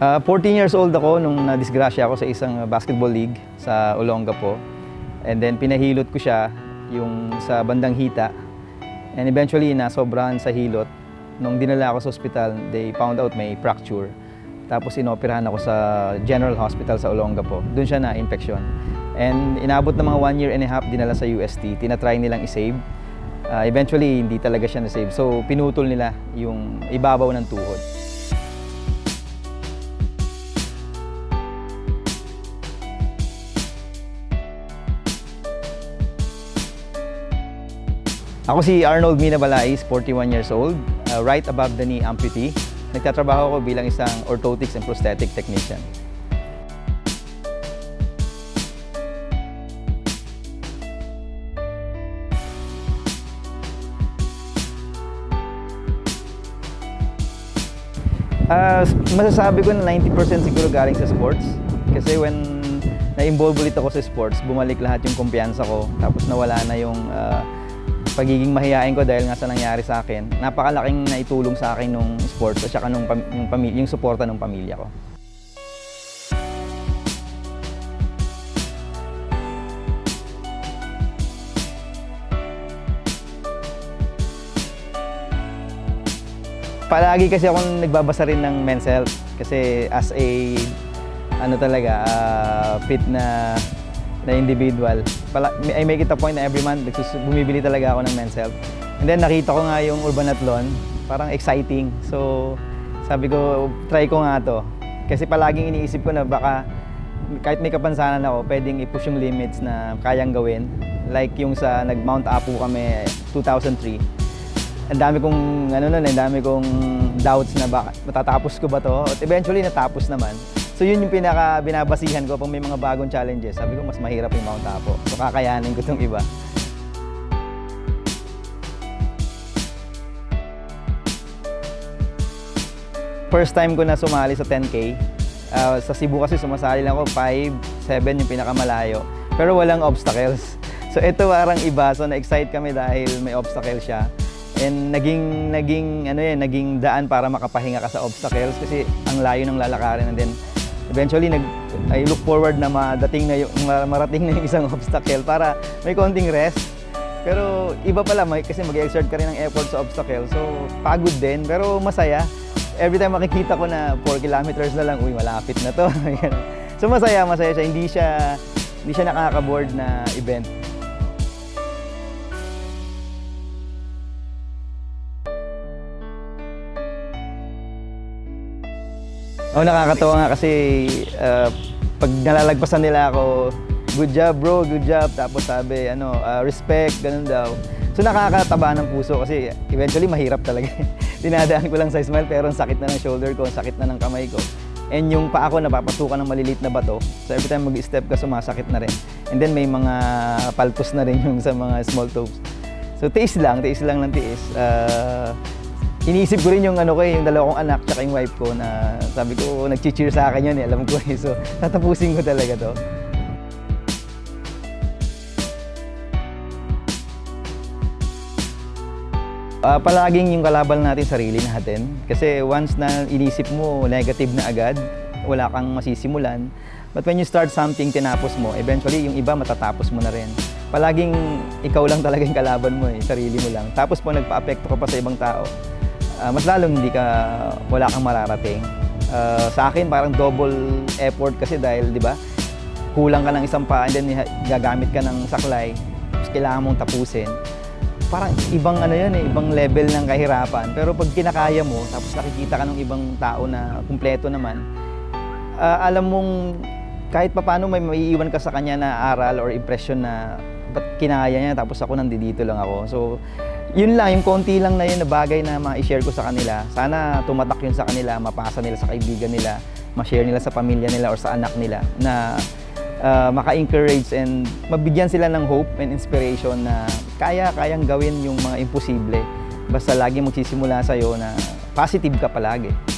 14 years old ako nung nadisgrasya ako sa isang basketball league sa Olongapo. And then pinahilot ko siya yung sa bandang hita. And eventually nasobrahan sa hilot. Nung dinala ako sa ospital, they found out may fracture. Tapos inoperahan ako sa General Hospital sa Olongapo. Doon siya na-infection. And inabot na mga 1 year and a half, dinala sa UST. Tinatry nilang i-save. Eventually, hindi talaga siya na-save. So pinutol nila yung ibabaw ng tuhod. Ako si Arnold Mina Balais, 41 years old, right above the knee amputee. Nagtatrabaho ako bilang isang orthotics and prosthetic technician. Masasabi ko na 90% siguro galing sa sports. Kasi when na-involve ulit ako sa sports, bumalik lahat yung kumpiyansa ko. Tapos nawala na yung pagiging mahiyain ko dahil nga sa nangyari sa akin. Napakalaking naitulong sa akin nung sports at saka yung suporta ng pamilya ko. Palagi kasi akong nagbabasa rin ng men's health kasi as a fit na individual. I make it a point na every month bumibili talaga ako ng men's health. And then nakita ko nga yung Urbanathlon, parang exciting. So sabi ko, try ko nga to. Kasi palaging iniisip ko na baka kahit may kapansanan ako, pwedeng i-push yung limits na kayang gawin. Like yung sa nag-Mount Apu kami 2003. Ang dami kong doubts na baka matatapos ko ba to? At eventually natapos naman. So yun yung binabasihan ko pag may mga bagong challenges. Sabi ko mas mahirap yung Mount Apo. So kakayanin ko itong iba. First time ko na sumali sa 10K. Sa Cebu kasi sumasali lang ako 5, 7 yung pinakamalayo. Pero walang obstacles. So ito parang iba. So na-excite kami dahil may obstacle siya. And naging daan para makapahinga ka sa obstacles kasi ang layo ng lalakarin. And then eventually, I look forward na marating na yung isang obstacle para may konting rest. Pero iba pala, kasi mag-exert ka rin ng effort sa obstacle. So, pagod din, pero masaya. Every time makikita ko na 4 kilometers na lang, uy, malapit na to. So, masaya siya. Hindi siya nakaka-bored na event. Nakakatawa nga kasi pag nalalagpasan nila ako, good job bro, good job. Tapos sabi, respect, ganun daw. So nakakataba ng puso kasi eventually mahirap talaga. Dinadaan ko lang sa smile pero ang sakit na ng shoulder ko, ang sakit na ng kamay ko. And yung paa ko napapasukan ng maliliit na bato. So every time mag-step ka, sumasakit na rin. And then may mga paltos na rin yung sa mga small toes. So tiis lang ng tiis. Iniisip ko rin yung yung dalawa kong anak tsaka yung wife ko na sabi ko nag-cheer sa akin yun alam ko So tatapusin ko talaga to. Palaging yung kalaban natin sarili natin kasi once na inisip mo negative na agad, wala kang masisimulan. But when you start something, tinapos mo, eventually yung iba matatapos mo na rin. Palaging ikaw lang talaga yung kalaban mo sarili mo lang. Tapos po nagpa-apekto ka pa sa ibang tao. Mas lalong wala kang mararating. Sa akin parang double effort kasi dahil di ba kulang ka ng isang paa and then gagamit ka ng saklay tapos kailangan mong tapusin. Parang ibang ibang level ng kahirapan. Pero pag kinakaya mo tapos nakikita ka ng ibang tao na kumpleto naman, alam mong kahit papaano may maiiwan ka sa kanya na aral or impression na ba't kinaya niya tapos ako nandito lang ako. So yun lang, yung konti lang na yun na bagay na ma-share ko sa kanila. Sana tumatak yun sa kanila, mapasa nila sa kaibigan nila, ma-share nila sa pamilya nila or sa anak nila na maka-encourage and mabigyan sila ng hope and inspiration na kayang gawin yung mga imposible. Basta lagi magsisimula sa'yo na positive ka palagi.